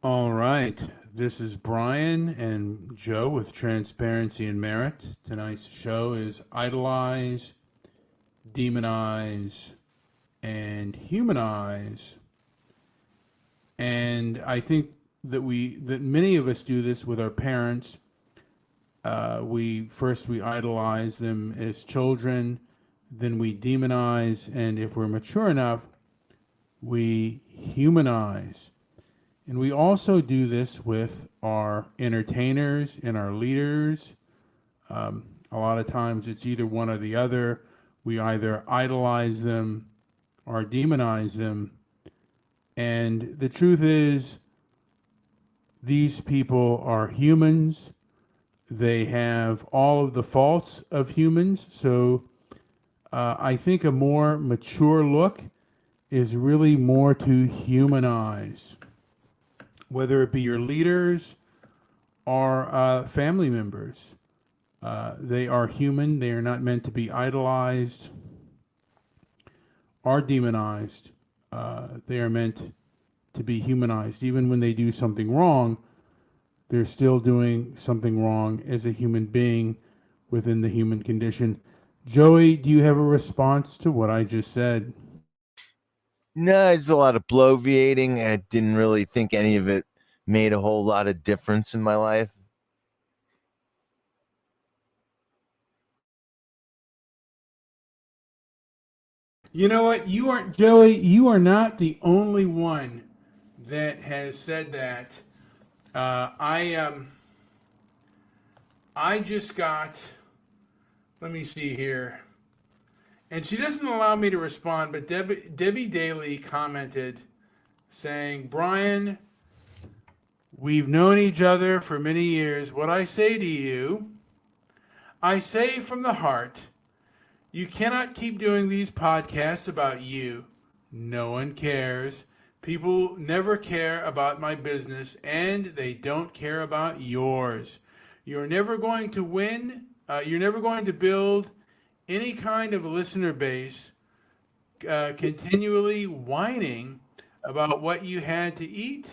All right. This is Brian and Joe with Transparency and Merit. Tonight's show is Idolize, Demonize, and Humanize. And I think that many of us do this with our parents. We idolize them as children, then we demonize, and if we're mature enough, we humanize. And we also do this with our entertainers and our leaders. A lot of times it's either one or the other. We either idolize them or demonize them. And the truth is, these people are humans. They have all of the faults of humans. So I think a more mature look is really more to humanize, whether it be your leaders or family members. They are human. They are not meant to be idolized or demonized. They are meant to be humanized. Even when they do something wrong, they're still doing something wrong as a human being within the human condition. Joey, do you have a response to what I just said? No, it's a lot of bloviating. I didn't really think any of it made a whole lot of difference in my life. You know what? You aren't, Joey, you are not the only one that has said that. I just got, let me see here. And she doesn't allow me to respond, but Debbie Daly commented saying, Brian, we've known each other for many years. What I say to you, I say from the heart. You cannot keep doing these podcasts about you. No one cares. People never care about my business, and they don't care about yours. You're never going to win. You're never going to build any kind of listener base continually whining about what you had to eat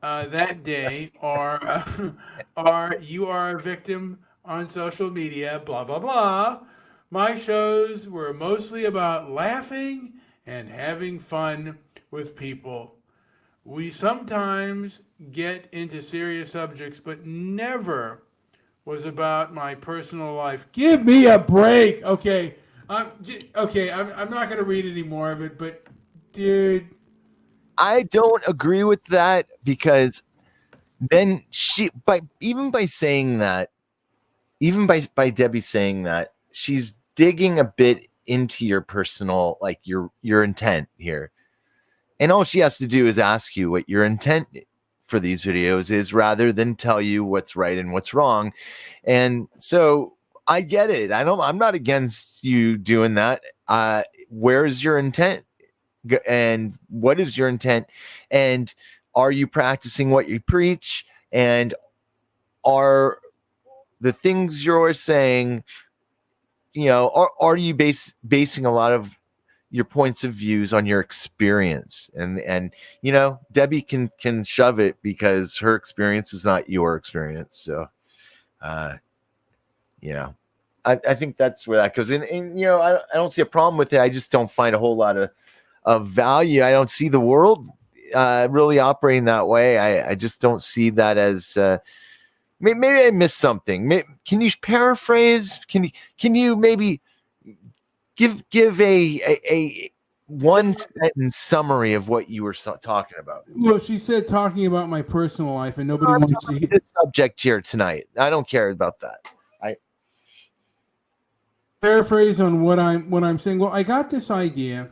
that day, or you are a victim on social media, blah, blah, blah. My shows were mostly about laughing and having fun with people. We sometimes get into serious subjects, but never was about my personal life. Give me a break. Okay. I'm not going to read any more of it, but dude. I don't agree with that because then by saying that, even by Debbie saying that, she's digging a bit into your personal, like your intent here. And all she has to do is ask you what your intent for these videos is rather than tell you what's right and what's wrong. And so I get it. I'm not against you doing that. Where is your intent? And what is your intent? And are you practicing what you preach? And are the things you're saying, are you basing a lot of your points of views on your experience? And Debbie can shove it because her experience is not your experience. So I think that's where that goes. And I don't see a problem with it. I just don't find a whole lot of value. I don't see the world really operating that way. I just don't see that as maybe I missed something. Can you paraphrase? Can you maybe give a one sentence summary of what you were talking about? Well, she said talking about my personal life, and nobody wants to hear this subject here tonight. I don't care about that. Paraphrase on what I'm saying. Well, I got this idea,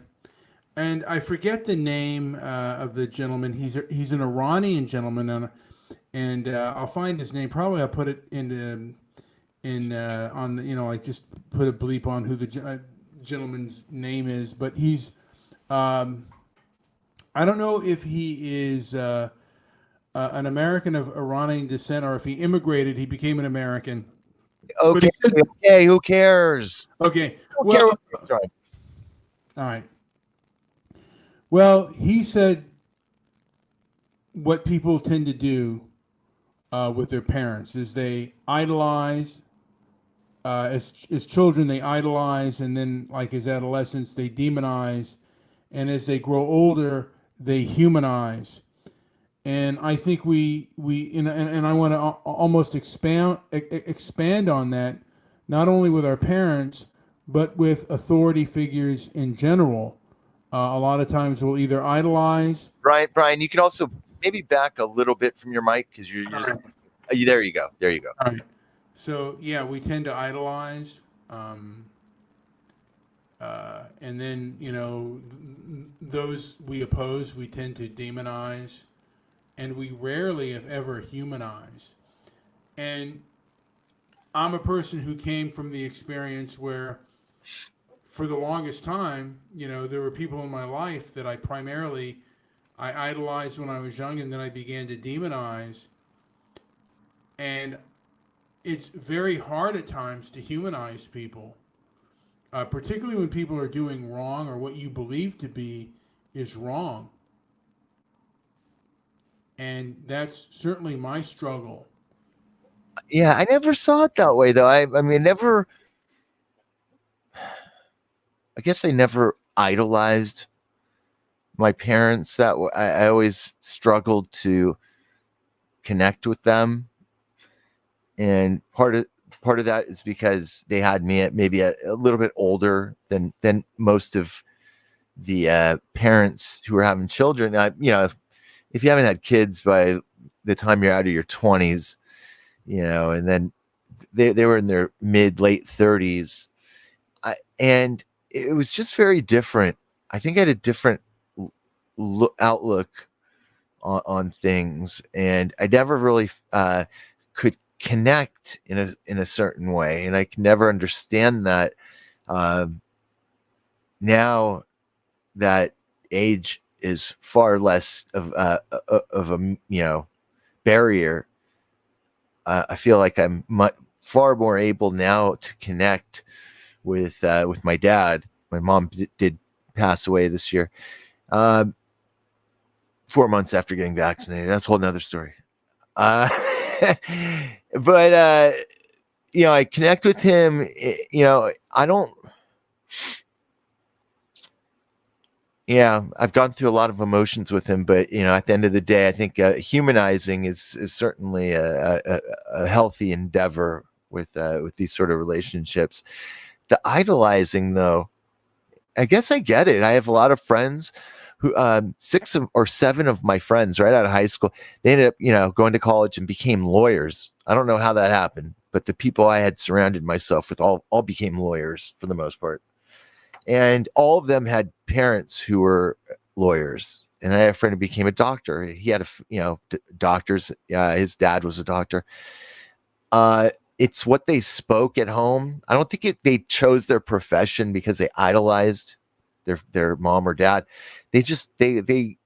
and I forget the name of the gentleman. He's an Iranian gentleman, and I'll find his name. Probably I'll put it in on like just put a bleep on who the gentleman's name is. But he's I don't know if he is an American of Iranian descent or if he immigrated. He became an American. Okay, okay, who cares? Okay, well, all right. Well, he said what people tend to do with their parents is they idolize. As children, they idolize, and then like as adolescents, they demonize, and as they grow older, they humanize. And I think and I want to almost expand on that, not only with our parents, but with authority figures in general. A lot of times we'll either idolize. Brian, you can also maybe back a little bit from your mic because you're just. There you go. There you go. All right. So yeah, we tend to idolize, and then those we oppose, we tend to demonize, and we rarely, if ever, humanize. And I'm a person who came from the experience where, for the longest time, there were people in my life that I idolized when I was young, and then I began to demonize. And it's very hard at times to humanize people, particularly when people are doing wrong or what you believe to be is wrong. And that's certainly my struggle. Yeah, I never saw it that way though. I mean, never. I guess I never idolized my parents. I always struggled to connect with them, and part of that is because they had me at maybe a little bit older than most of the parents who are having children. If you haven't had kids by the time you're out of your 20s, and then they were in their late 30s, and it was just very different. I think I had a different outlook on things, and I never really could connect in a certain way, and I can never understand that. Now that age is far less of a barrier, I feel like I'm far more able now to connect with my dad. My mom did pass away this year, 4 months after getting vaccinated. That's a whole nother story. But I connect with him. I don't. Yeah, I've gone through a lot of emotions with him, but at the end of the day, I think humanizing is certainly a healthy endeavor with these sort of relationships. The idolizing, though, I guess I get it. I have a lot of friends who 6 or 7 of my friends right out of high school, they ended up going to college and became lawyers. I don't know how that happened, but the people I had surrounded myself with all became lawyers for the most part. And all of them had parents who were lawyers. And I had a friend who became a doctor. He had doctors. His dad was a doctor. It's what they spoke at home. I don't think they chose their profession because they idolized their mom or dad. They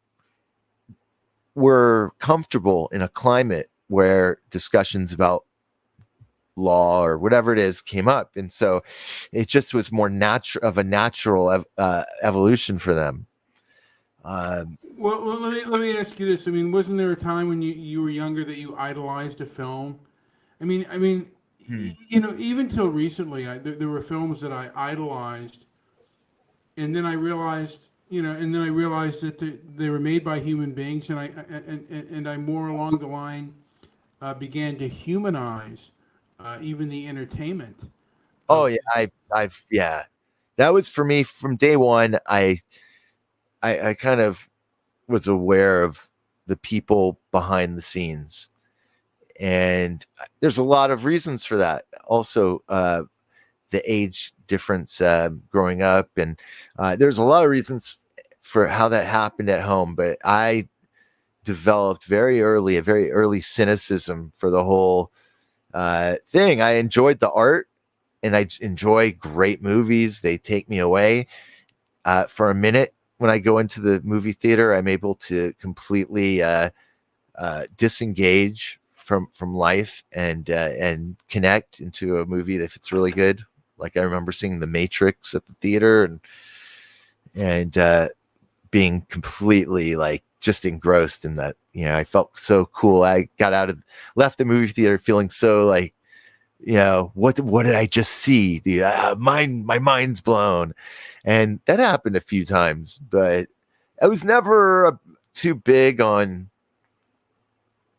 were comfortable in a climate where discussions about law or whatever it is came up, and so it just was more natural evolution for them. Well, let me ask you this. I mean, wasn't there a time when you were younger that you idolized a film? I mean, even till recently, there were films that I idolized, and then I realized, that they were made by human beings, and I more along the line began to humanize even the entertainment. Oh yeah, I've that was for me from day one. I kind of was aware of the people behind the scenes, and there's a lot of reasons for that. Also, the age difference growing up, and there's a lot of reasons for how that happened at home. But I developed a very early cynicism for the whole thing. I enjoyed the art, and I enjoy great movies. They take me away. For a minute, when I go into the movie theater, I'm able to completely disengage from life and connect into a movie if it's really good. Like I remember seeing The Matrix at the theater, and being completely like just engrossed in that. I felt so cool. I left the movie theater feeling so like, what did I just see? My mind's blown. And that happened a few times, but I was never too big on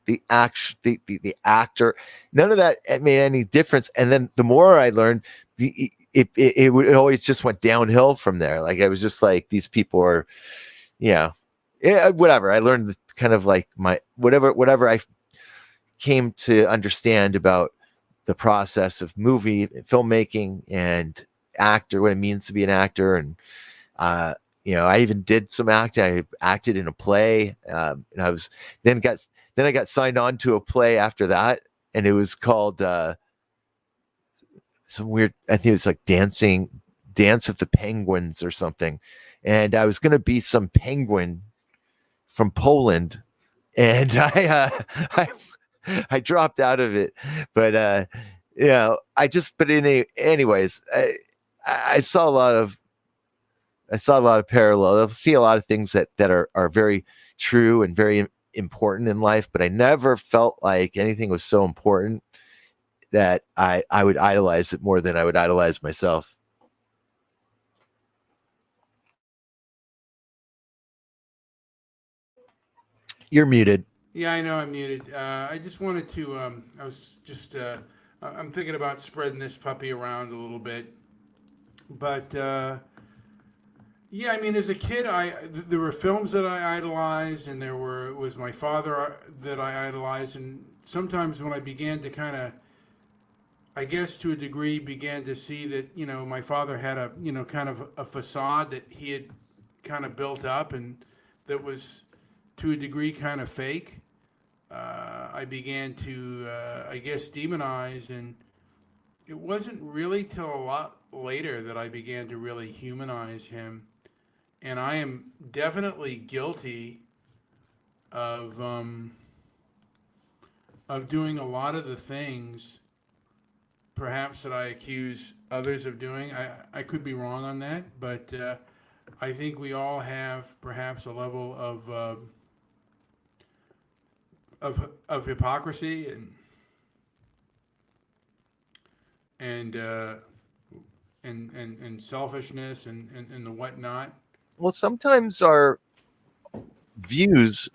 the actor. None of that made any difference. And then the more I learned, it always just went downhill from there. Like I was just like, these people are, whatever. I learned kind of like my whatever I came to understand about the process of movie filmmaking and actor, what it means to be an actor. And I even did some acting. I acted in a play, and I got signed on to a play after that, and it was called some weird. I think it was like Dance of the Penguins or something, and I was going to be some penguin from Poland, and I dropped out of it, but anyways, I saw a lot of parallels. I see a lot of things that are very true and very important in life, but I never felt like anything was so important that I would idolize it more than I would idolize myself. You're muted. Yeah, I know I'm muted. I just wanted to. I was just. I'm thinking about spreading this puppy around a little bit, but yeah, I mean, as a kid, there were films that I idolized, and was my father that I idolized, and sometimes when I began to kind of, I guess to a degree, began to see that my father had a kind of a facade that he had kind of built up, and that was to a degree kind of fake. I began to, I guess, demonize, and it wasn't really till a lot later that I began to really humanize him. And I am definitely guilty of um, of doing a lot of the things, perhaps that I accuse others of doing. I could be wrong on that, but I think we all have perhaps a level of hypocrisy and uh, and selfishness and the whatnot. Well, sometimes our views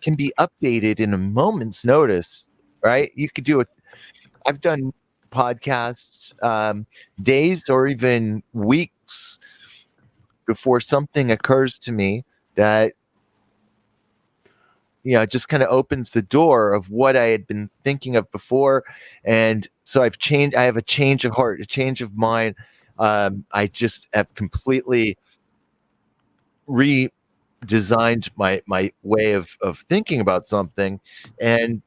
can be updated in a moment's notice, right? You could do it. I've done podcasts days or even weeks before something occurs to me that it just kind of opens the door of what I had been thinking of before. And so I've changed. I have a change of heart, a change of mind. I just have completely redesigned my way of thinking about something. And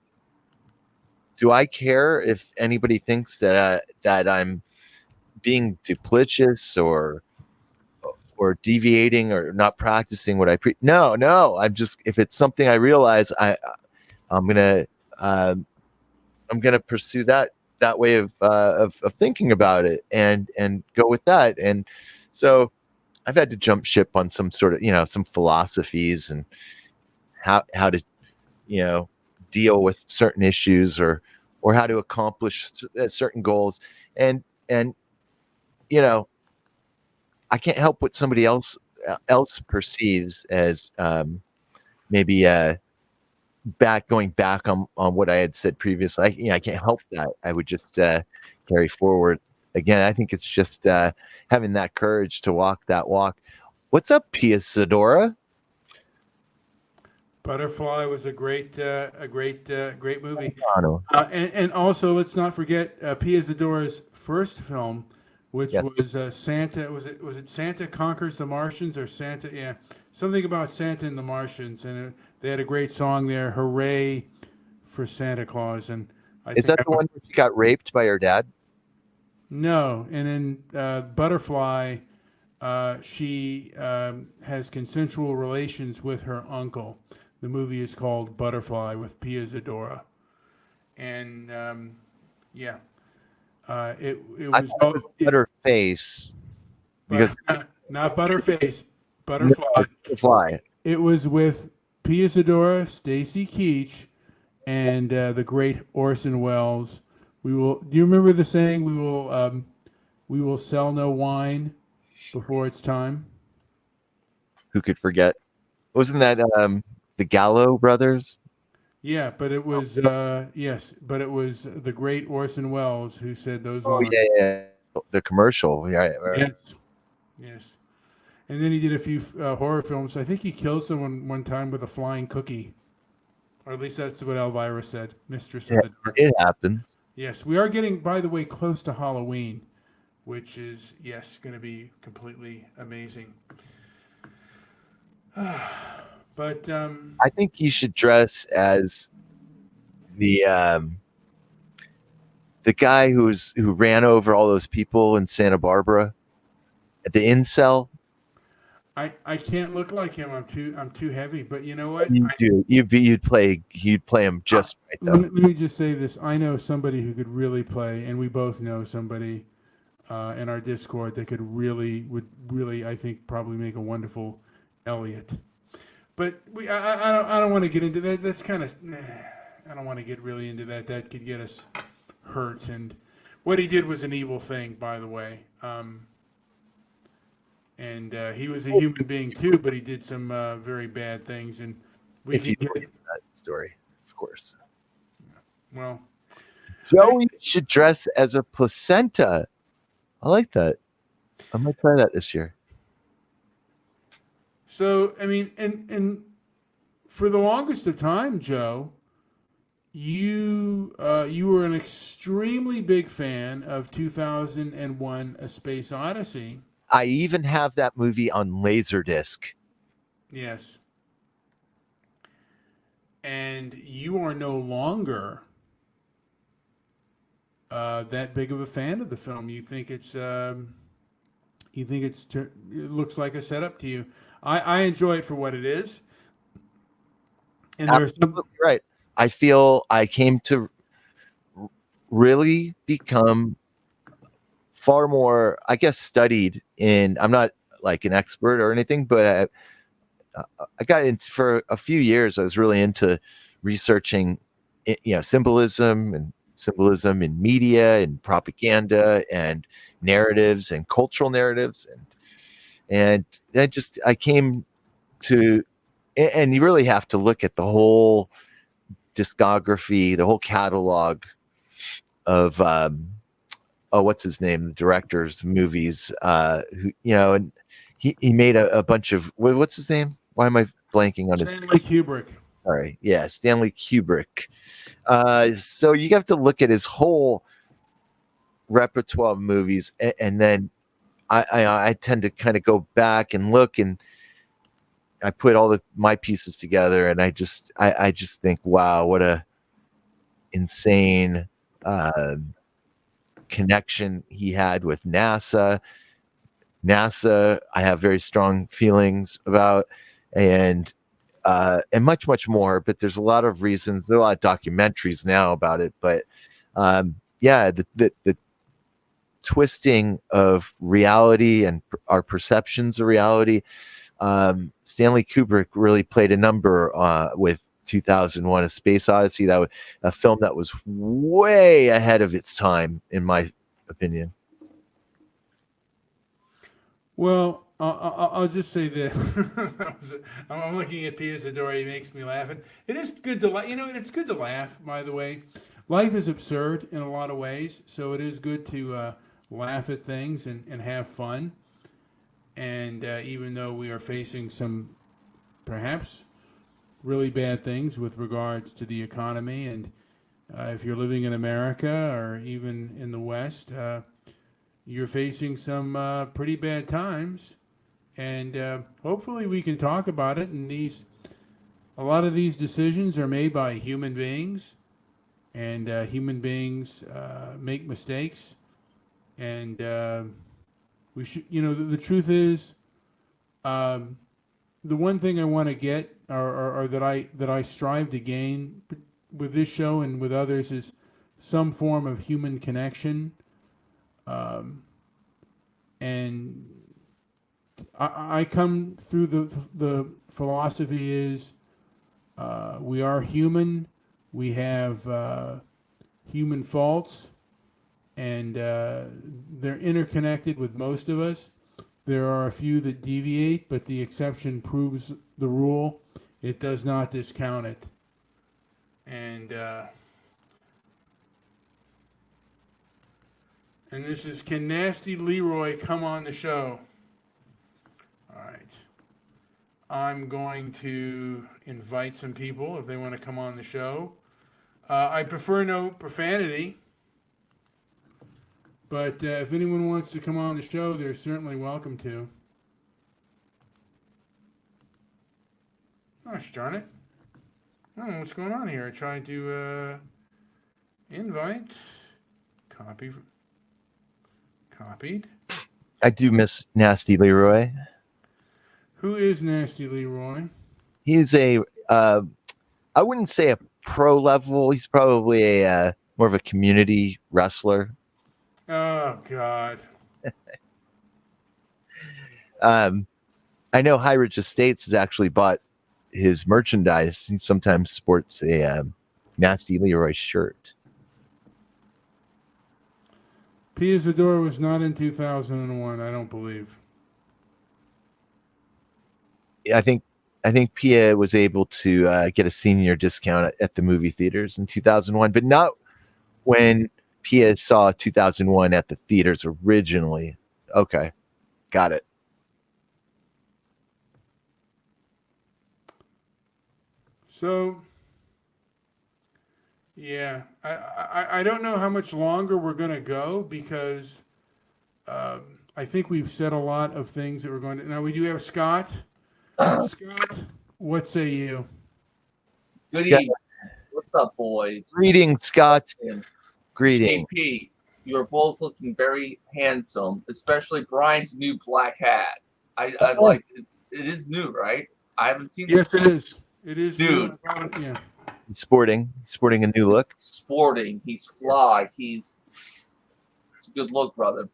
do I care if anybody thinks that I'm being duplicitous or deviating or not practicing what I No, I'm just, if it's something I realize, I'm gonna I'm gonna pursue that way of thinking about it and go with that. And so I've had to jump ship on some sort of some philosophies and how to deal with certain issues or how to accomplish certain goals. And you know I can't help what somebody else perceives as maybe going back on what I had said previously. I can't help that. I would just carry forward. Again, I think it's just having that courage to walk that walk. What's up, Pia Sedora? Butterfly was a great movie. Toronto. And also, let's not forget Pia Zadora's first film, which Yes. was Santa. Was it Santa Conquers the Martians or Santa? Yeah, something about Santa and the Martians, and they had a great song there. Hooray for Santa Claus! And I Is think that the one where she got raped by her dad? no. And then Butterfly, she has consensual relations with her uncle. The movie is called Butterfly with Pia Zadora, and yeah, it I was thought it was Butterface because not Butterface. Butterfly. Fly. It was with Pia Zadora, Stacy Keach, and the great Orson Welles. We will. Do you remember the saying? We will sell no wine before it's time. Who could forget? Wasn't that the Gallo brothers? Yeah, but it was yes, but it was the great Orson Welles who said those Oh lines. yeah. The commercial. Yeah. Yes, yes. And then he did a few horror films. I think he killed someone one time with a flying cookie, or at least that's what Elvira said, Mistress of Yeah, the Dark. it happens. Yes, we are getting, by the way, close to Halloween, which is yes, going to be completely amazing. But I think you should dress as the guy who ran over all those people in Santa Barbara at the incel. I can't look like him. I'm too heavy. But you know what? You'd play him just right though. Let me just say this. I know somebody who could really play, and we both know somebody in our Discord that would really, I think, probably make a wonderful Elliot. But I don't want to get into that. That's kind of, I don't want to get really into that. That could get us hurt. And what he did was an evil thing, by the way. And he was a human being too, but he did some very bad things. And we If you can know get, that story, of course. well, Joey should dress as a placenta. I like that. I might try that this year. so I mean, and for the longest of time, Joe, you were an extremely big fan of 2001: A Space Odyssey. I even have that movie on Laserdisc. Yes. And you are no longer that big of a fan of the film. It looks like a setup to you. I enjoy it for what it is. And there's some, Absolutely right. I feel I came to really become far more, I guess, studied in. I'm not like an expert or anything, but I got into for a few years. I was really into researching, symbolism in media and propaganda and narratives and cultural narratives, and I came to, and you really have to look at the whole discography, the whole catalog of what's his name, the director's movies, and he made a bunch of, what's his name? Why am I blanking on his name? Stanley Kubrick. Sorry. Yeah, Stanley Kubrick. So you have to look at his whole repertoire of movies, and then I tend to kind of go back and look, and I put all my pieces together, and I just think, wow, what a insane connection he had with NASA. I have very strong feelings about, and much more. But there's a lot of reasons. There are a lot of documentaries now about it. But the twisting of reality and our perceptions of reality. Stanley Kubrick really played a number with 2001: A Space Odyssey. That was a film that was way ahead of its time, in my opinion. Well, I'll just say this. I'm looking at Pia Zadora. He makes me laugh. And it is good to laugh. It's good to laugh, by the way. Life is absurd in a lot of ways, so it is good to laugh at things and have fun. And even though we are facing some perhaps really bad things with regards to the economy, and if you're living in America or even in the West, you're facing some pretty bad times, and hopefully we can talk about it. And a lot of these decisions are made by human beings, and human beings make mistakes, and we should. The truth is, the one thing I want to get, or that I strive to gain with this show and with others, is some form of human connection. And I come through the philosophy is we are human, we have human faults, and they're interconnected with most of us. There are a few that deviate, but the exception proves the rule. It does not discount it. And this is, can Nasty Leroy come on the show? All right. I'm going to invite some people if they want to come on the show. I prefer no profanity, but if anyone wants to come on the show, they're certainly welcome to. Gosh darn it. I don't know what's going on here. I tried to invite. Copy. Copied. I do miss Nasty Leroy. Who is Nasty Leroy? He's a, I wouldn't say a pro level. He's probably a more of a community wrestler. Oh, God. I know High Ridge Estates has actually bought his merchandise. He sometimes sports a Nasty Leroy shirt. Pia Zadora was not in 2001, I don't believe. I think Pia was able to get a senior discount at the movie theaters in 2001, but not when Pia saw 2001 at the theaters originally. Okay, got it. So, yeah, I don't know how much longer we're going to go because I think we've said a lot of things that we're going to. Now, we do have Scott. Scott, what say you? Good evening. What's up, boys? Greetings, Scott. Greetings. JP, you're both looking very handsome, especially Brian's new black hat. I like it. It is new, right? I haven't seen Yes, it is. It is. Dude. Yeah. He's sporting a new look. Sporting. He's fly. It's a good look, brother.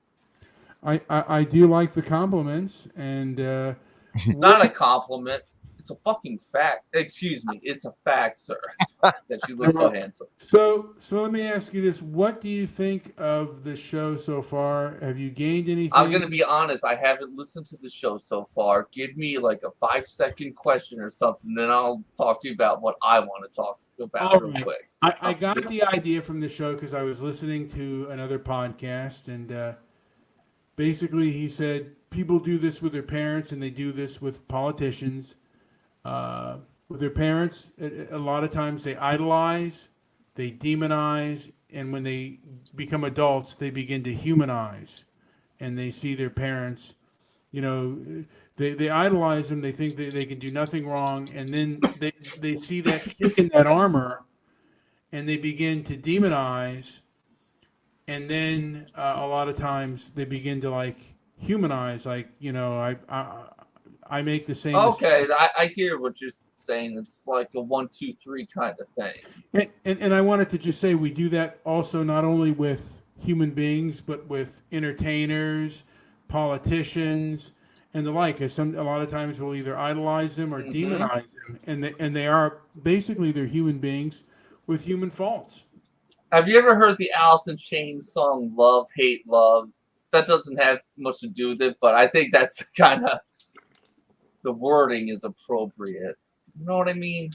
I do like the compliments, and It's not a compliment. It's a fucking fact. Excuse me. It's a fact, sir, that you look so handsome. So let me ask you this: what do you think of the show so far? Have you gained anything? I'm gonna be honest. I haven't listened to the show so far. Give me like a 5-second question or something, then I'll talk to you about what I want to talk about real quick. I got the idea from the show because I was listening to another podcast, and basically he said people do this with their parents, and they do this with politicians. With their parents, a lot of times they idolize, they demonize, and when they become adults, they begin to humanize, and they see their parents, they idolize them, they think that they can do nothing wrong, and then they see that kick in that armor, and they begin to demonize, and then a lot of times they begin to like humanize, like, I make the same. Okay, I hear what you're saying. It's like a 1, 2, 3 kind of thing. And I wanted to just say we do that also not only with human beings, but with entertainers, politicians, and the like. As a lot of times we'll either idolize them or demonize them, and they are basically they're human beings with human faults. Have you ever heard the Alice in Chains song "Love, Hate, Love"? That doesn't have much to do with it, but I think that's kind of the wording is appropriate. You know what I mean?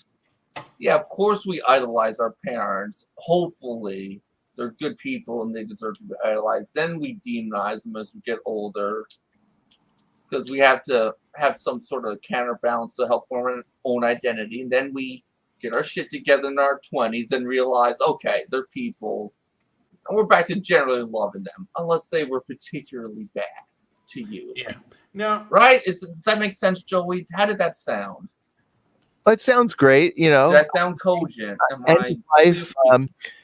Yeah, of course we idolize our parents. Hopefully they're good people and they deserve to be idolized. Then we demonize them as we get older because we have to have some sort of counterbalance to help form our own identity. And then we get our shit together in our 20s and realize, okay, they're people. And we're back to generally loving them, unless they were particularly bad to you. Yeah. Now, right? Does that make sense, Joey? How did that sound? It sounds great, Does that sound cogent? Life,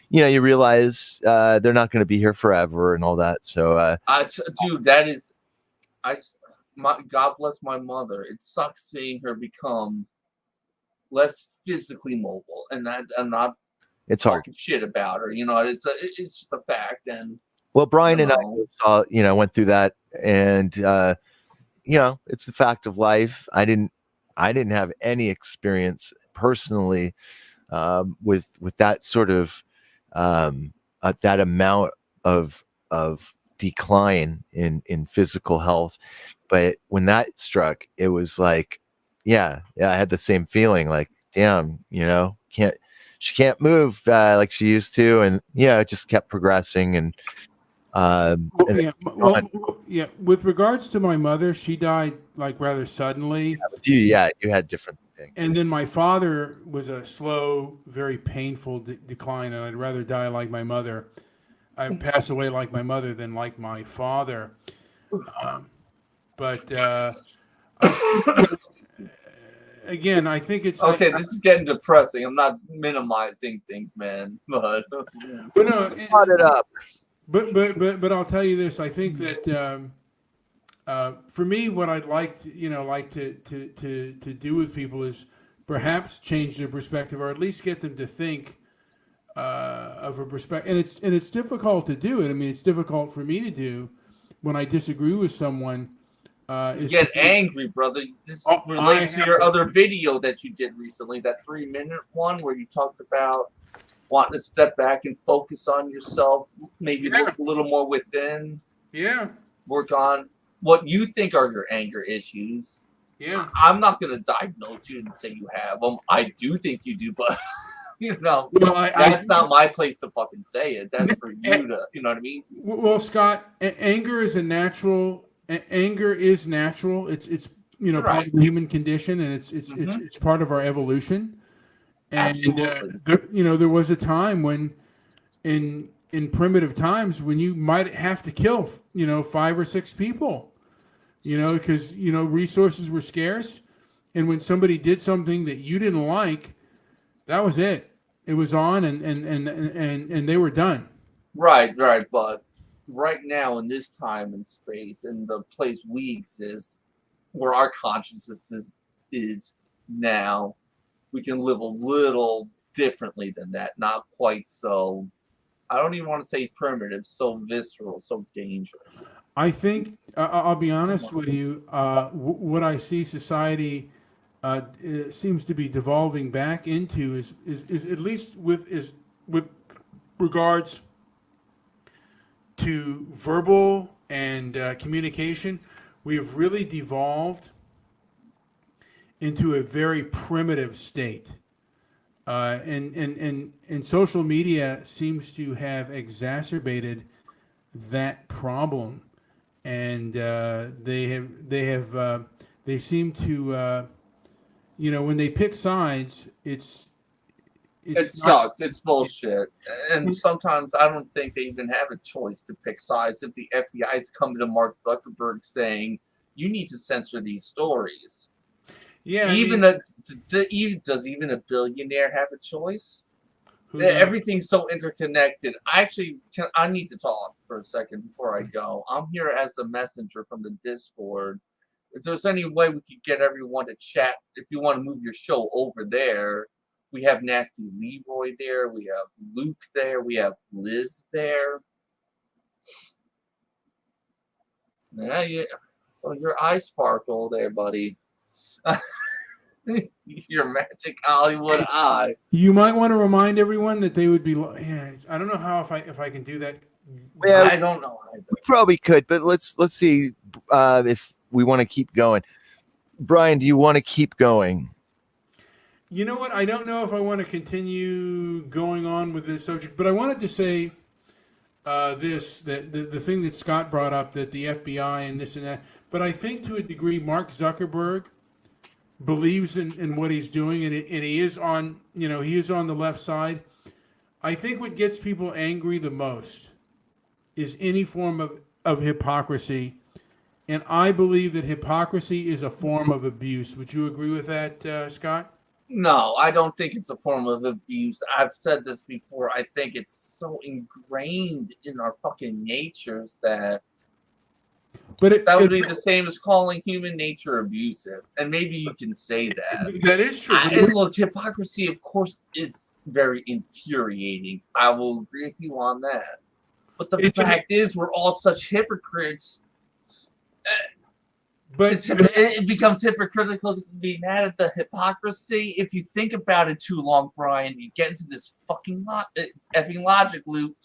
you realize they're not going to be here forever and all that. So, dude, that is, God bless my mother. It sucks seeing her become less physically mobile, and that I'm not. It's talking hard. Shit about her, it's just a fact. And well, Brian and I saw, went through that, and it's the fact of life. I didn't have any experience personally with that sort of that amount of decline in physical health. But when that struck, it was like, yeah, I had the same feeling. Like, damn, she can't move like she used to, and it just kept progressing. And yeah. With regards to my mother, she died like rather suddenly. you had different things. And then my father was a slow, very painful decline, and I'd rather die like my mother. I pass away like my mother than like my father. But again, I think it's okay. This is getting depressing. I'm not minimizing things, man, but brought it up. But I'll tell you this. I think that for me, what I'd like to do with people is perhaps change their perspective, or at least get them to think of a perspective. And it's difficult to do it. I mean, it's difficult for me to do when I disagree with someone. You get angry, brother. This relates to your other video that you did recently, that 3-minute one where you talked about wanting to step back and focus on yourself, maybe look a little more within. Yeah. Work on what you think are your anger issues. Yeah. I'm not going to diagnose you and say you have them. I do think you do, but well, that's not my place to fucking say it. That's for you to, you know what I mean? Well, Scott, anger is natural. It's part of the human condition, and it's part of our evolution. And there was a time when, in primitive times, when you might have to kill 5 or 6 people, because resources were scarce, and when somebody did something that you didn't like, that was it. It was on, and they were done. Right, but right now in this time and space, in the place we exist, where our consciousness is now, we can live a little differently than that. Not quite so, I don't even want to say primitive, so visceral, so dangerous. I think, I'll be honest with you, what I see society seems to be devolving back into is at least with regards to verbal and communication, we have really devolved into a very primitive state. And social media seems to have exacerbated that problem, and they seem to when they pick sides, it sucks. It's bullshit. And sometimes I don't think they even have a choice to pick sides. If the FBI is coming to Mark Zuckerberg saying, you need to censor these stories. Yeah. Does even a billionaire have a choice? Everything's so interconnected. I need to talk for a second before I go. I'm here as a messenger from the Discord. If there's any way we could get everyone to chat, if you want to move your show over there, we have Nasty Leroy there. We have Luke there. We have Liz there. Yeah. So your eyes sparkle there, buddy. Your magic Hollywood eye. You might want to remind everyone that they would be. Yeah, I don't know how if I can do that. Yeah, I don't know either. We probably could, but let's see if we want to keep going. Brian, do you want to keep going? You know what? I don't know if I want to continue going on with this subject, but I wanted to say the thing that Scott brought up, that the FBI and this and that. But I think to a degree, Mark Zuckerberg believes in what he's doing, and he is on the left side. I think what gets people angry the most is any form of hypocrisy, and I believe that hypocrisy is a form of abuse. Would you agree with that, Scott? No, I don't think it's a form of abuse. I've said this before. I think it's so ingrained in our fucking natures that that would be the same as calling human nature abusive. And maybe you can say that. That is true. And look, hypocrisy, of course, is very infuriating. I will agree with you on that. But the fact is, we're all such hypocrites. But it becomes hypocritical to be mad at the hypocrisy. If you think about it too long, Brian, you get into this fucking effing logic loop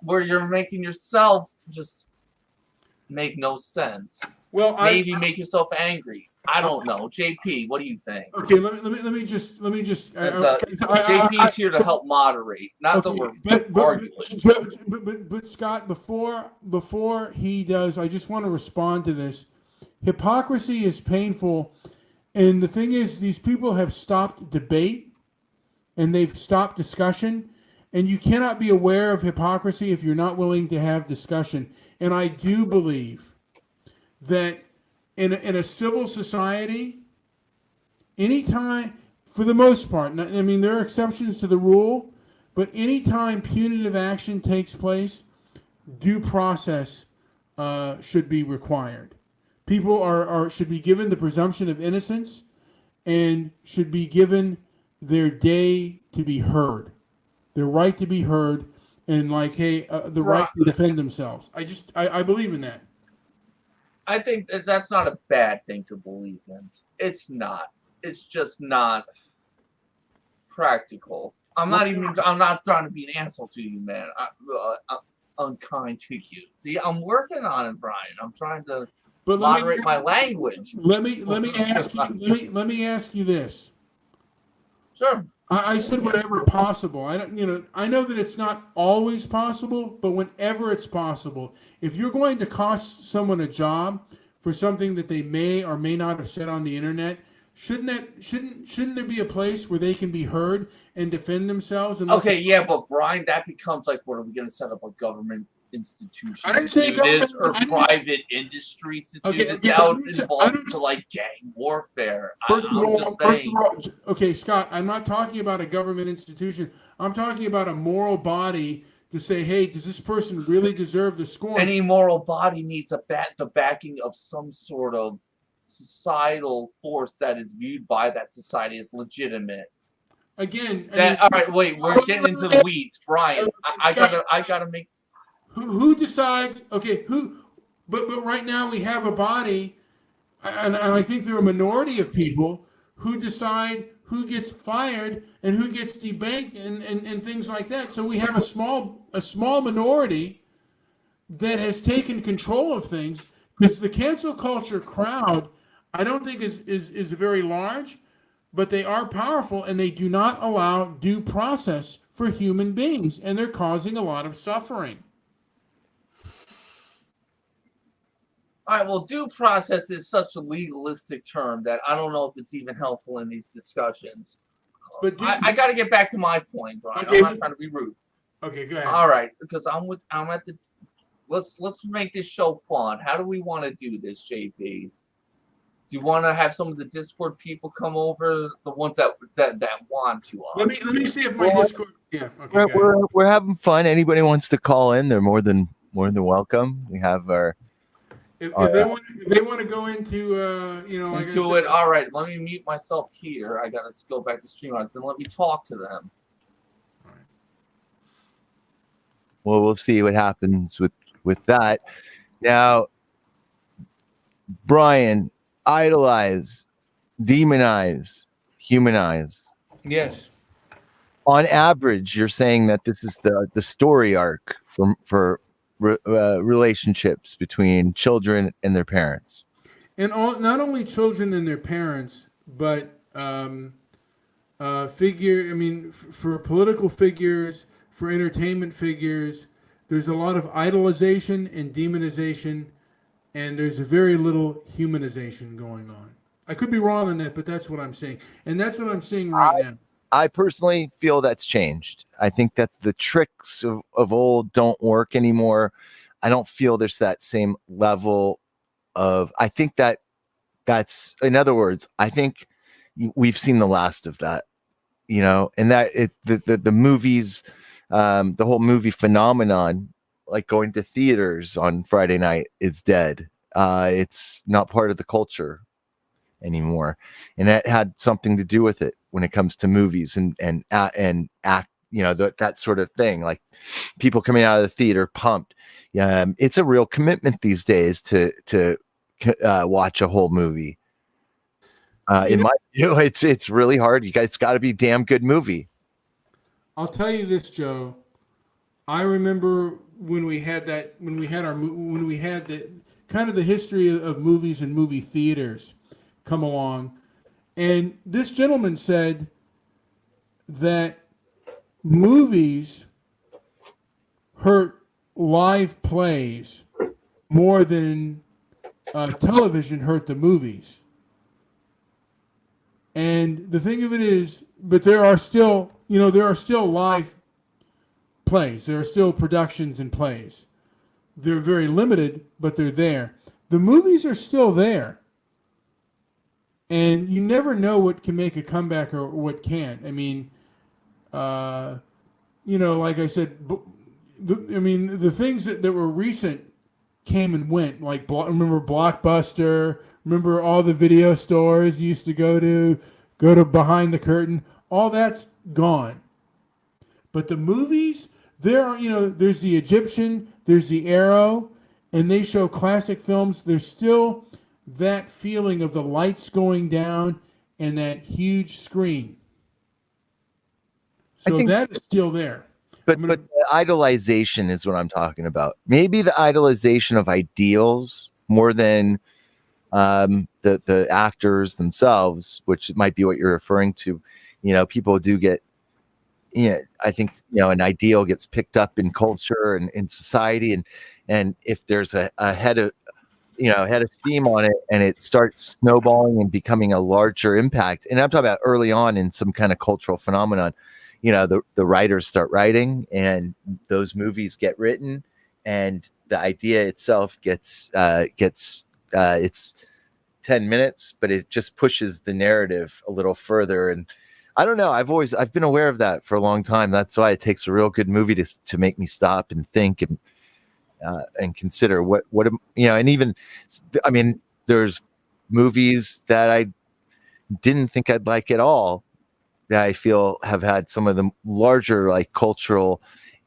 where you're making yourself just make no sense. well, Maybe make yourself angry. I don't know. JP, what do you think? Okay, let me just. JP's here to help moderate, not that we're arguing. But Scott, before he does, I just want to respond to this. Hypocrisy is painful, and the thing is, these people have stopped debate, and they've stopped discussion, and you cannot be aware of hypocrisy if you're not willing to have discussion. And I do believe that in a civil society, anytime, for the most part, I mean, there are exceptions to the rule, but anytime punitive action takes place, due process should be required. People should be given the presumption of innocence and should be given their day to be heard, their right to be heard, and the right to defend themselves. I believe in that. I think that's not a bad thing to believe in. It's not. It's just not practical. I'm not trying to be an asshole to you, man. I'm unkind to you. See, I'm working on it, Brian. I'm trying to moderate my language. Let me ask you this. Sure. I said whenever possible. I know that it's not always possible, but whenever it's possible, if you're going to cost someone a job for something that they may or may not have said on the internet, shouldn't there be a place where they can be heard and defend themselves? And yeah, but Brian, that becomes like, what are we going to set up a government institution I didn't say to do this, or government. private industries to do this now involved to like gang warfare? First of all, okay, Scott, I'm not talking about a government institution. I'm talking about a moral body to say, hey, does this person really deserve the scorn? Any moral body needs the backing of some sort of societal force that is viewed by that society as legitimate. Again, all right, wait, we're getting into the weeds, Brian. I gotta make. Who decides? Okay, But right now we have a body, and I think there are a minority of people who decide who gets fired and who gets debanked and things like that. So we have a small minority that has taken control of things, because the cancel culture crowd, I don't think is very large, but they are powerful, and they do not allow due process for human beings, and they're causing a lot of suffering. All right, well, due process is such a legalistic term that I don't know if it's even helpful in these discussions. But I got to get back to my point, Brian. Okay. I'm not trying to be rude. Okay, go ahead. All right, because I'm at the. Let's make this show fun. How do we want to do this, JP? Do you want to have some of the Discord people come over, the ones that want to? Let me see if my Discord. Yeah, okay. We're having fun. Anybody wants to call in, they're more than welcome. We have our. If they want to go into into it, all right. Let me mute myself here. I gotta go back to StreamYard, and let me talk to them. All right. Well, we'll see what happens with that. Now, Brian, idolize, demonize, humanize. Yes. On average, you're saying that this is the story arc for relationships between children and their parents, and not only children and their parents, but for political figures, for entertainment figures, there's a lot of idolization and demonization, and there's a very little humanization going on. I could be wrong on that, but that's what I'm saying, and that's what I'm seeing right now. I personally feel that's changed. I think that the tricks of old don't work anymore. I don't feel there's that same level of, I think that's, in other words, I think we've seen the last of that, and that the movies, the whole movie phenomenon, like going to theaters on Friday night, is dead. It's not part of the culture anymore, and that had something to do with it when it comes to movies and act, that sort of thing, like people coming out of the theater pumped. It's a real commitment these days to watch a whole movie. You know, My view, it's really hard. You guys, it's got to be a damn good movie. I'll tell you this, Joe. I remember when we had that, when we had the kind of the history of movies and movie theaters come along, and this gentleman said that movies hurt live plays more than television hurt the movies. And the thing of it is, but there are still, there are still live plays. There are still productions and plays. They're very limited, but they're there. The movies are still there. And you never know what can make a comeback or what can't. I mean, like I said, the things that were recent came and went. Like, remember Blockbuster? Remember all the video stores you used to go to behind the curtain? All that's gone. But the movies, there's the Egyptian, there's the Arrow, and they show classic films. There's still that feeling of the lights going down and that huge screen. So that is still there. But the idolization is what I'm talking about. Maybe the idolization of ideals more than the actors themselves, which might be what you're referring to. People do get, I think, an ideal gets picked up in culture and in society, and if there's a head of steam on it, and it starts snowballing and becoming a larger impact. And I'm talking about early on in some kind of cultural phenomenon. The writers start writing, and those movies get written, and the idea itself gets it's 10 minutes, but it just pushes the narrative a little further. And I don't know, I've been aware of that for a long time. That's why it takes a real good movie to make me stop and think and consider what and even, I mean, there's movies that I didn't think I'd like at all that I feel have had some of the larger, like, cultural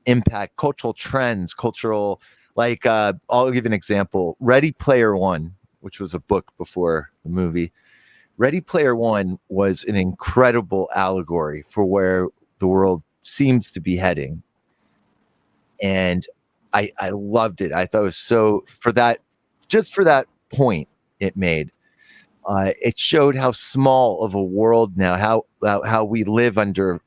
impact, cultural trends, I'll give an example. Ready Player One, which was a book before the movie. Ready Player One was an incredible allegory for where the world seems to be heading. And I loved it. I thought it was so, for that point it made. It showed how small of a world now, how we live under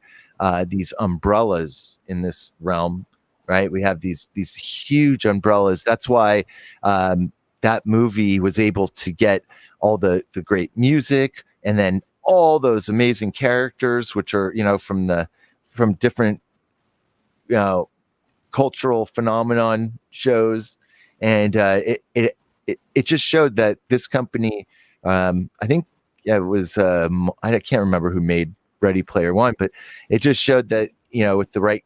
these umbrellas in this realm, right? We have these huge umbrellas. That's why that movie was able to get all the great music, and then all those amazing characters, which are from different cultural phenomenon shows, and it just showed that this company. I think it was I can't remember who made Ready Player One, but it just showed that with the right,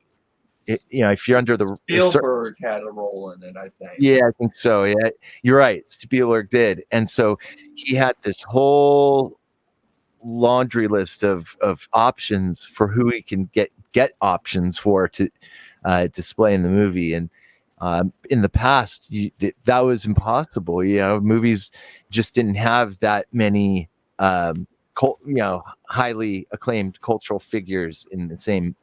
if you're under the Spielberg had a role in it, I think. Yeah, I think so. Yeah, you're right. Spielberg did, and so he had this whole laundry list of options for who he can get options for to display in the movie. And in the past, that was impossible. Movies just didn't have that many highly acclaimed cultural figures under the same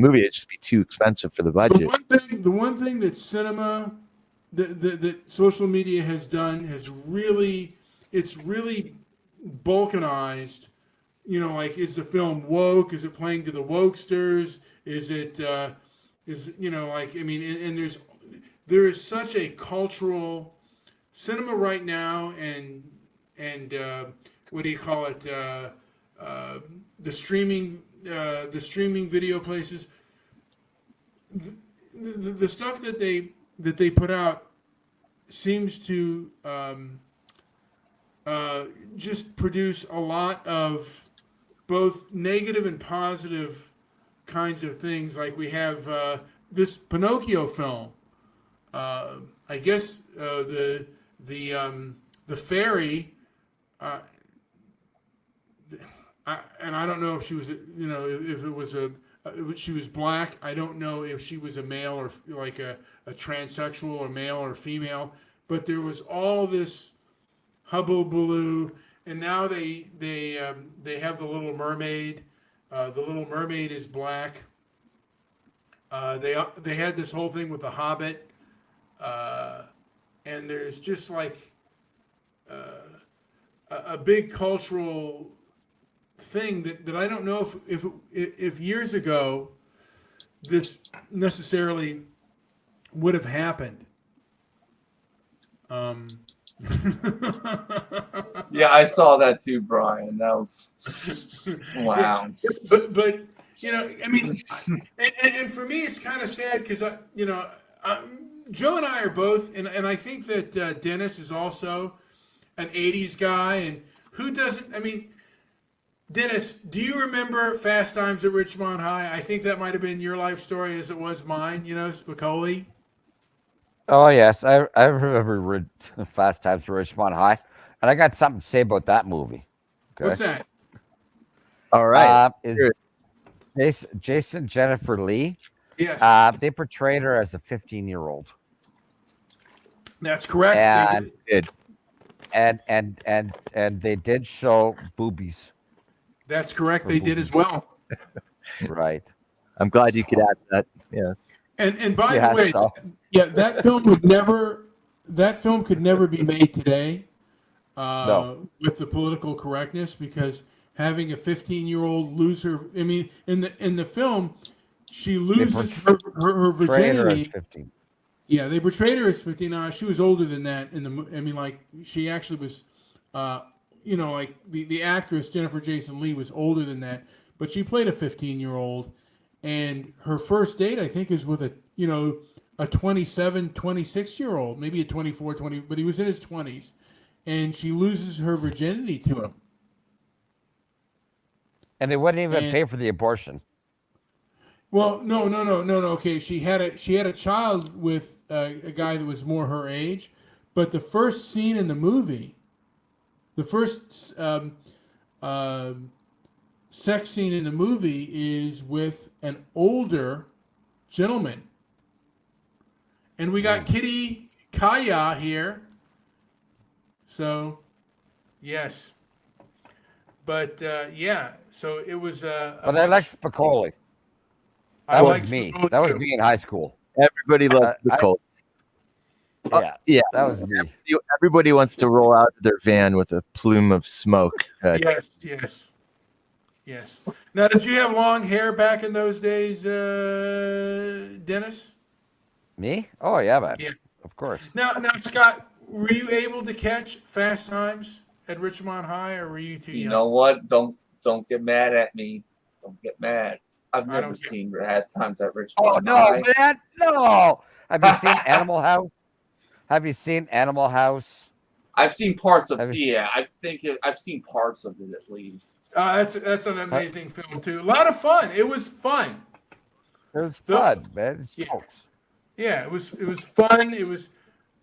movie. It'd just be too expensive for the budget. The one thing that cinema, that social media has done, it's really balkanized. Like, is the film woke? Is it playing to the wokesters? Is it and there is such a cultural cinema right now, and what do you call it? The streaming video places. The stuff that they put out seems to just produce a lot of both negative and positive kinds of things. Like, we have this Pinocchio film. I guess the fairy, and I don't know if she was, if it was she was black. I don't know if she was a male or like a transsexual or male or female. But there was all this Hubble Baloo, and now they have the Little Mermaid. The Little Mermaid is black. They had this whole thing with the Hobbit, and there's just like a big cultural thing that I don't know if years ago this necessarily would have happened. Yeah, I saw that too, Brian. That was wow. Yeah, but you know, I mean, and for me, it's kind of sad because Joe and I are both, and I think that Dennis is also an '80s guy, and who doesn't? I mean, Dennis, do you remember Fast Times at Ridgemont High? I think that might have been your life story as it was mine. You know, Spicoli. Oh yes, I remember Fast Times at Ridgemont High, and I got something to say about that movie. Okay. What's that? All right. Is Jason Jennifer Lee? Yes, They portrayed her as a 15-year-old, that's correct. and Good. and they did show boobies, That's correct. They did as well. right? I'm glad you could add that. Yeah. And by Yeah, the way, so- yeah, that film could never be made today, No. with the political correctness, because having a 15-year-old lose her, I mean, in the film, she loses her Portrayed her as virginity. 15. Yeah, they portrayed her as 15. She was older than that in the. I mean, like she actually was, like the actress Jennifer Jason Leigh was older than that, but she played a 15-year-old, and her first date I think is with a 27, 26-year-old, maybe a 24, 20, but he was in his 20s, and she loses her virginity to him. And they wouldn't even And- pay for the abortion. Well, no. Okay, she had a child with a guy that was more her age, but the first scene in the movie, the first sex scene in the movie is with an older gentleman, and we got Kitty Kaya here. So, yes, but yeah, so it was. But I like Spicoli. I That like was me. Spicoli That was too. me in high school. Everybody loves Nicole. Yeah, Yeah. that was me. Everybody wants to roll out their van with a plume of smoke. Yes. Now, did you have long hair back in those days, Dennis? Me? Oh yeah, man. Yeah. Of course. Now, Scott, were you able to catch Fast Times at Richmond High, or were you too You young? know what? Don't get mad at me. Don't get mad. I've I never don't get- seen Fast Times at Richmond Oh no, High. man! No. Have you seen Animal House? Have you seen Animal House? I've seen parts of Have you- yeah. I've seen parts of it at least. That's an amazing film too. A lot of fun. It was fun. It was fun, man. It's Yeah. jokes. Yeah, it was fun. It was.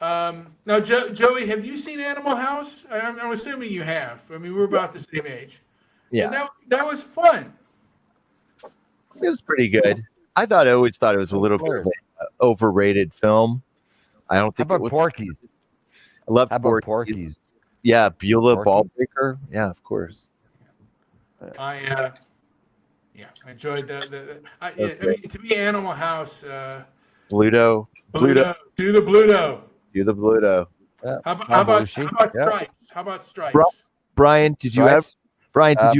Now, Joey, have you seen Animal House? I'm assuming you have. I mean, we're about the same age. Yeah. And that was fun. It was pretty good. I always thought it was a little bit of an overrated film. I don't How think it about was. Porky's? I loved How about Porky's. Porky's? Yeah, Beulah Porky's? Ballbreaker. Yeah, of course. I enjoyed I Okay. mean, to me, Animal House. Bluto. Bluto. Do the Bluto. Do the Bluto. How about Belushi. Stripes? Yeah. How about Stripes? Brian, did you Stripes?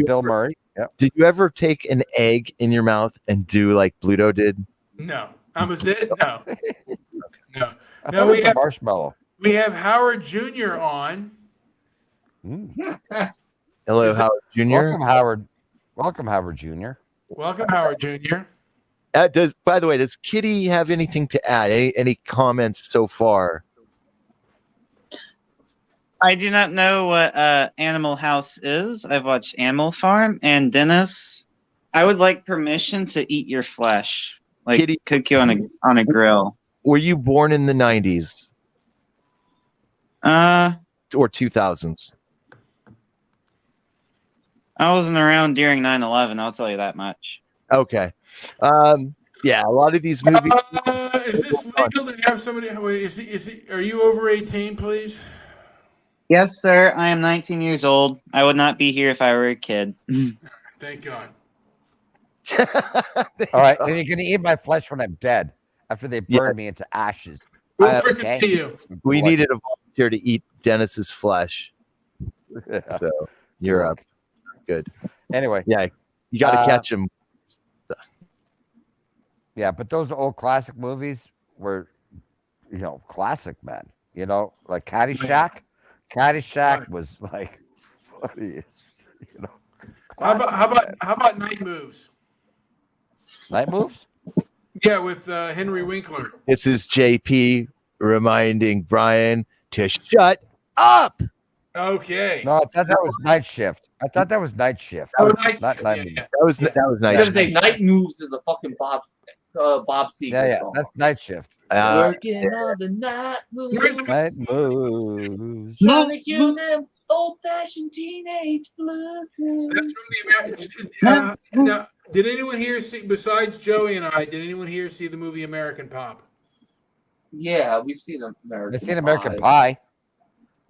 Bill ever, Murray? Yeah. did you ever take an egg in your mouth and do like Bluto did? No. I'm a zit? No. No. I No, thought it we was a have- marshmallow. We have Howard Jr. on. Mm. Hello, Is it- Howard Jr. Welcome, Howard. Welcome, Howard Jr. Welcome, Howard Jr. By the way, does Kitty have anything to add? Any comments so far? I do not know what Animal House is. I've watched Animal Farm. And Dennis, I would like permission to eat your flesh, like Kitty- cook you on a grill. Were you born in the 90s Uh, or 2000s? I wasn't around during 9/11. I'll tell you that much. Okay. Yeah, a lot of these movies. Is this legal to have somebody? Wait, are you over 18, please? Yes, sir. I am 19 years old. I would not be here if I were a kid. Thank God. All right, and you're gonna eat my flesh when I'm dead after they burn me into ashes. We'll I- freaking Okay. see you. We needed a volunteer to eat Dennis's flesh, so you're up. Good. Anyway, Yeah, you got to catch him. yeah, but those old classic movies were, classic, man. Like Caddyshack. Caddyshack Right. was like, funny, How about Night Moves? Night Moves? Yeah, with Henry Winkler. This is JP reminding Brian to shut up. Okay. No, I thought that was Night Shift. That was Night Shift. That was Night Not Shift, Night yeah, Moves. yeah. That was I nice. was gonna say Night Moves is a fucking Bob Seger Yeah, yeah, song. that's Night Shift. Working on the night Where's moves. Night Moves. Trying to kill them old-fashioned teenage blues. That's from the American. Now, did anyone here see, besides Joey and I, did anyone here see the movie American Pop? Yeah, we've seen American. I've seen American Pie.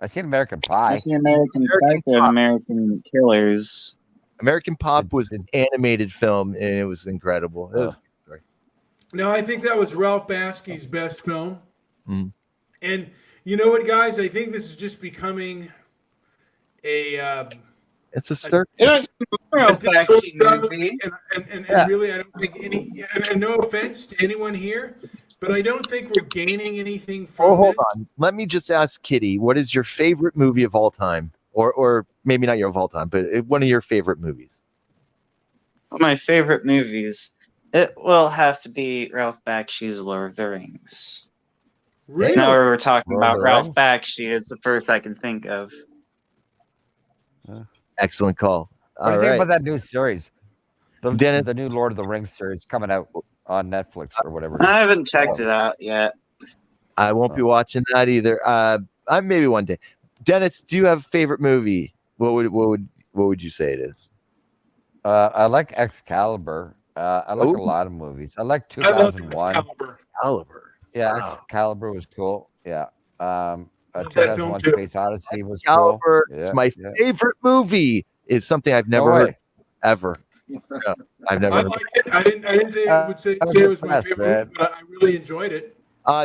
I've seen American Pie. I've seen American Psycho and American Killers. American Pop was an animated film, and it was incredible. It was No, I think that was Ralph Bakski's best film. Mhm. And you know what, guys? I think this is just becoming a it's a circus. It was a real difficult flashy movie, movie. and Yeah. really, I don't think any. And no offense to anyone here, but I don't think we're gaining anything from Oh, hold this. on. Let me just ask Kitty, what is your favorite movie of all time? Or maybe not your of all time, but one of your favorite movies. My favorite movies. It will have to be Ralph Bakshi's Lord of the Rings. Really? Now we're talking Lord of about the Ralph Rings? Bakshi. It's the first I can think of. Excellent call. What do All you think right. about that new series? Dennis- The new Lord of the Rings series coming out on Netflix or whatever. I haven't checked it out yet. I won't be watching that either. I maybe one day. Dennis, do you have a favorite movie? What would you say it is? I like Excalibur. I like Oh. a lot of movies. I like I love 2001. Excalibur. Caliber. Yeah, Wow. Excalibur was cool. Yeah. Love that 2001 film, too. Space Odyssey was cool. Caliber Yeah, is my yeah. favorite movie. Is something I've No never heard way. ever. No, I've never I heard. liked it. I didn't say I would say I was it was my impressed, favorite man. movie, but I really enjoyed it.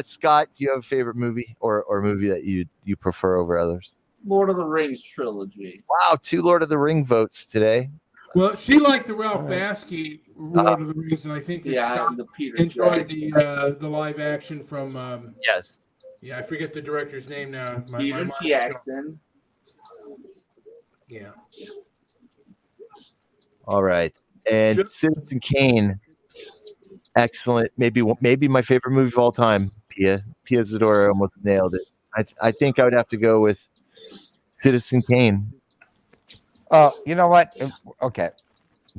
Scott, do you have a favorite movie or movie that you prefer over others? Lord of the Rings trilogy. Wow, 2 Lord of the Ring votes today. Well, she liked the Ralph All right. Bakshi Lord of the Rings, and I think that Yeah, Scott and the Peter enjoyed Jackson. the live action from Yes. I forget the director's name now. My Peter mind's Jackson. going. Yeah. All right. And Just- Citizen Kane. Excellent. Maybe my favorite movie of all time. Pia Zadora almost nailed it. I think I would have to go with Citizen Kane. Oh, you know what? Okay.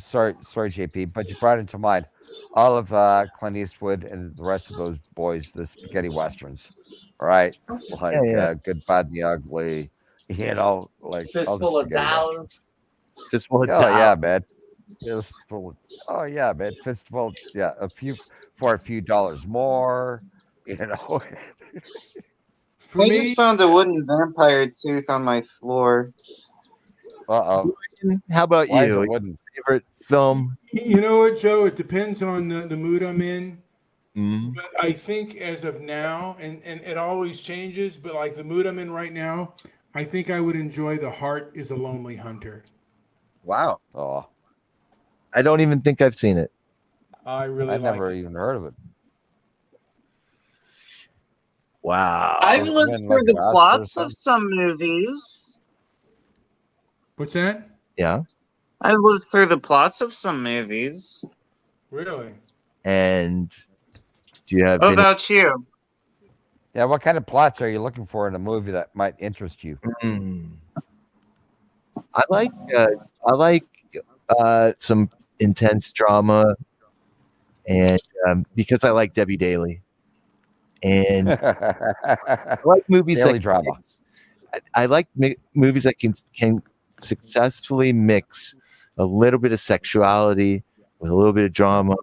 Sorry, JP, but you brought into mind all of Clint Eastwood and the rest of those boys, the spaghetti westerns, right? Like Yeah. Good, Bad, and the Ugly, like all the Fistful of spaghetti westerns. Dollars. Fistful of Oh Dollars. yeah, man. Oh yeah, man. Fistful, yeah, for a few dollars more, For I me, just found a wooden vampire tooth on my floor. Uh-oh. How about Why is you? it wooden? Favorite film? you know what, Joe? It depends on the mood I'm in. Mm. But I think as of now, and it always changes, but like the mood I'm in right now, I think I would enjoy The Heart is a Lonely Hunter. Wow. Oh, I don't even think I've seen it. I really I like never it. even heard of it. Wow. I've you lived been through like the an Oscar or plots something? of some movies. What's that? Yeah. I've lived through the plots of some movies. Really? And do you have What any? about you? Yeah, what kind of plots are you looking for in a movie that might interest you? I like some intense drama, and because I like Debbie Daly, and I like movies Daily that drama. I like movies that can successfully mix a little bit of sexuality with a little bit of drama,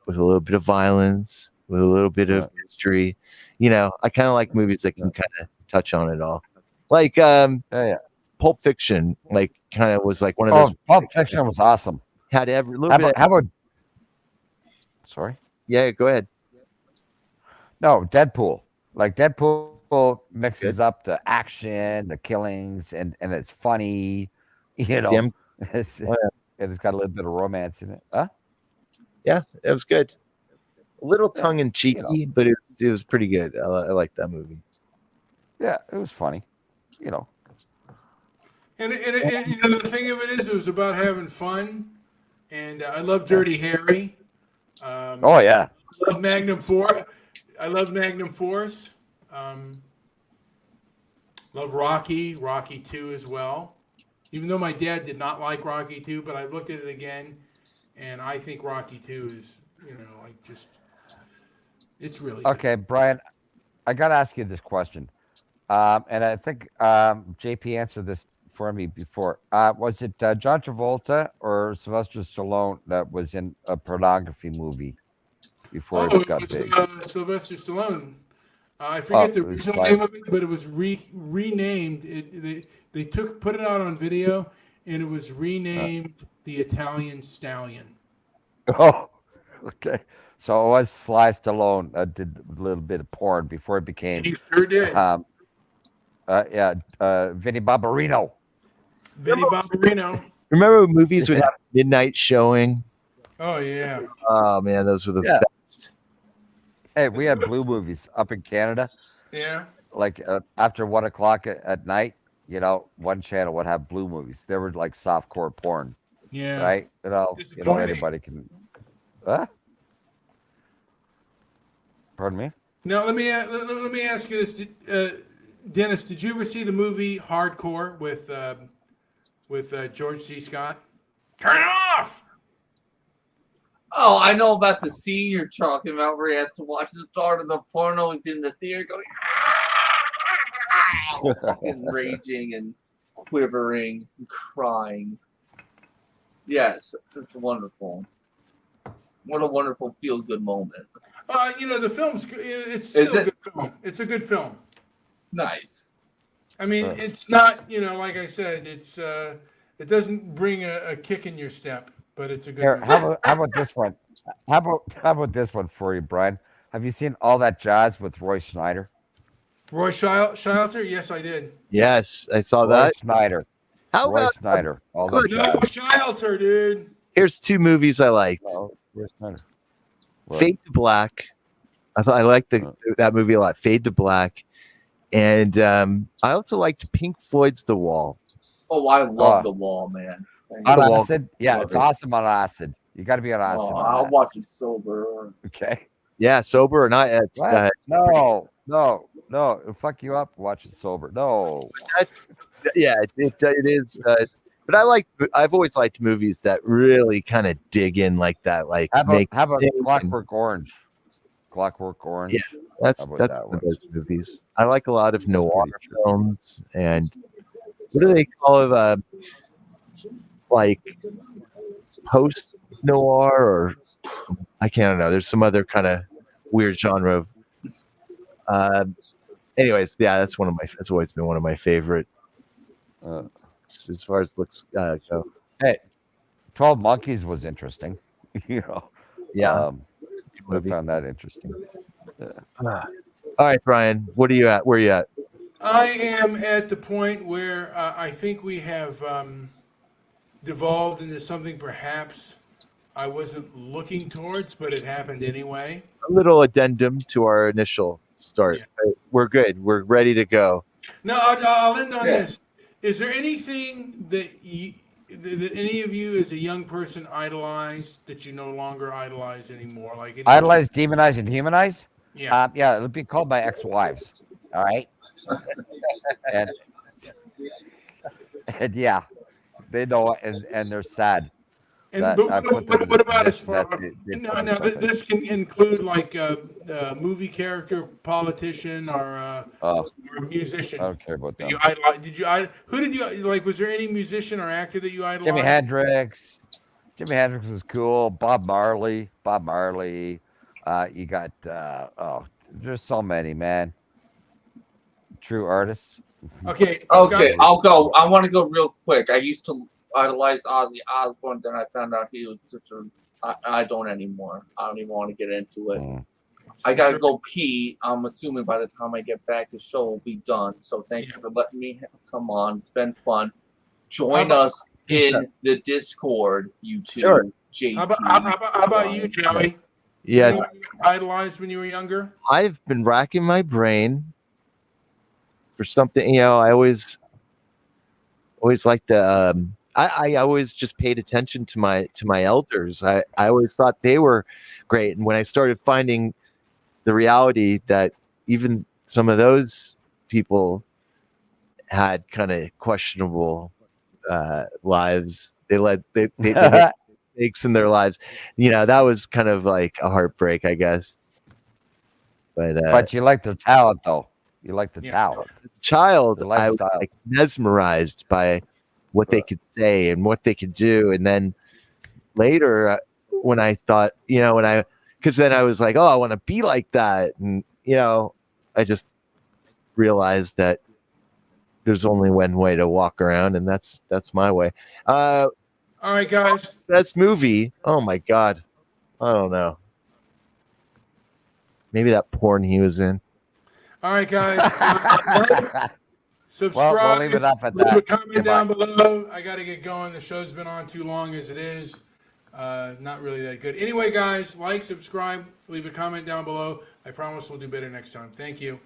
with a little bit of violence, with a little bit of history. I kind of like movies that can kind of touch on it all. Like Yeah. Pulp Fiction, like kind of was like one of those. Oh, Pulp Fiction was awesome. Had every little How bit. about, how about? Sorry. Yeah, go ahead. No, Deadpool. Like Deadpool mixes Good. up the action, the killings, and it's funny. You know, Damn. it's, Oh, yeah. and it's got a little bit of romance in it. Huh? Yeah, it was good. A little Yeah, tongue in cheeky, you know. but it was pretty good. I like that movie. Yeah, it was funny. You know. And you know, the thing of it is, it was about having fun. And I love Dirty Harry. Oh yeah. I love Magnum Force. I love Magnum Force. Love Rocky 2 as well. Even though my dad did not like Rocky 2, but I looked at it again, and I think Rocky 2 is, you know, like just, it's really good. Okay, Brian, I got to ask you this question. And I think JP answered this for me before. Was it John Travolta or Sylvester Stallone that was in a pornography movie before Oh, it got it big? was Sylvester Stallone. I forget the it was original like- name of it, but it was renamed. They put it out on video, and it was renamed the Italian Stallion. Oh, okay. So it was Sly Stallone did a little bit of porn before it became, He sure did. Vinny Barbarino. Vinny Barbarino. Remember when movies would have midnight showing? Oh yeah. Oh man, those were the Yeah. best. Hey, we had blue movies up in Canada. Yeah. Like after 1 o'clock at night, you know, one channel would have blue movies. They were like softcore porn, Yeah. right? You know, Disappointing. anybody can. Huh? Pardon me? Now let me ask you this, Dennis. Did you ever see the movie Hardcore with George C. Scott? Turn it off. Oh, I know about the scene you're talking about where he has to watch the start of the porno. He's in the theater going, fucking raging and quivering and crying. Yes, it's wonderful. What a wonderful feel-good moment. You know, the film's it's Is still a it? good film. It's a good film. Nice. I mean, it's not, you know, like I said, it doesn't bring a kick in your step, but it's a good Here, movie. how about this one? How about this one for you, Brian? Have you seen All That Jazz with Roy Schneider? Roy Scheiler? Yes, I did. Yes, I saw Roy that. Schneider. How Roy about Schneider. All how That No, Jazz. Scheiler, dude. here's two movies I liked. No, Roy Schneider. What? Fade to Black. I liked that movie a lot. Fade to Black, and I also liked Pink Floyd's The Wall. Oh, I love The Wall, man. On The Wall. acid? Yeah, it's awesome on acid. You got to be on acid. Oh, on I'll that. watch it sober. Okay. Yeah, sober or not? It's, What? No. It'll fuck you up. Watch it sober. No. yeah, it is. But I've always liked movies that really kind of dig in like that. Like How about things and- Clockwork Orange? Clockwork Orange. Yeah. That's How about that's that the one? best movies. I like a lot of noir pretty films and what do they call it? Like post noir or I can't know. There's some other kind of weird genre. Anyways, yeah, that's always been one of my favorite Uh, as far as looks go. hey, 12 Monkeys was interesting. You know. Yeah. I found that interesting. All right, Brian. What are you at? Where are you at? I am at the point where I think we have devolved into something perhaps I wasn't looking towards, but it happened anyway. A little addendum to our initial start. Yeah. We're good. We're ready to go. No, I'll end on Yeah. this. Is there anything that any of you as a young person idolized that you no longer idolize anymore? Like any- Idolize, demonize, and humanize? Yeah. Yeah, it'll be called my ex-wives. All right. and yeah, they know and they're sad. And that but I put them in what the about as position far? that they Now, put now themselves in. this can include like a movie character, politician, or a musician. I don't care about that them. you idolize? Who did you like? Was there any musician or actor that you idolized? Jimi Hendrix. Jimi Hendrix was cool. Bob Marley. You got there's so many, man. True artists. Okay. Okay, Scott, I'll go. I want to go real quick. I used to idolize Ozzy Osbourne, then I found out he was such a. I don't anymore. I don't even want to get into it. Mm. I gotta go pee. I'm assuming by the time I get back, the show will be done. So thank you for letting me come on. It's been fun. Join us in the Discord, you two. Sure. JP. How about you, Joey? Yeah, You idolized when you were younger? I've been racking my brain for something. I always like to. I always just paid attention to my elders. I always thought they were great, and when I started finding the reality that even some of those people had kind of questionable lives, they had mistakes in their lives. That was kind of like a heartbreak, I guess. But you like their talent, though. You like the talent. As a child, The I was lifestyle. like mesmerized by what they could say and what they could do. And then later, when I thought, because then I was like, oh, I want to be like that. And, I just realized that there's only one way to walk around, and that's my way. All right, guys. Best movie. Oh my God. I don't know. Maybe that porn he was in. All right, guys. Subscribe. Well, we'll leave it up at Leave a that. comment down below. I got to get going. The show's been on too long as it is. Not really that good. Anyway, guys, like, subscribe, leave a comment down below. I promise we'll do better next time. Thank you.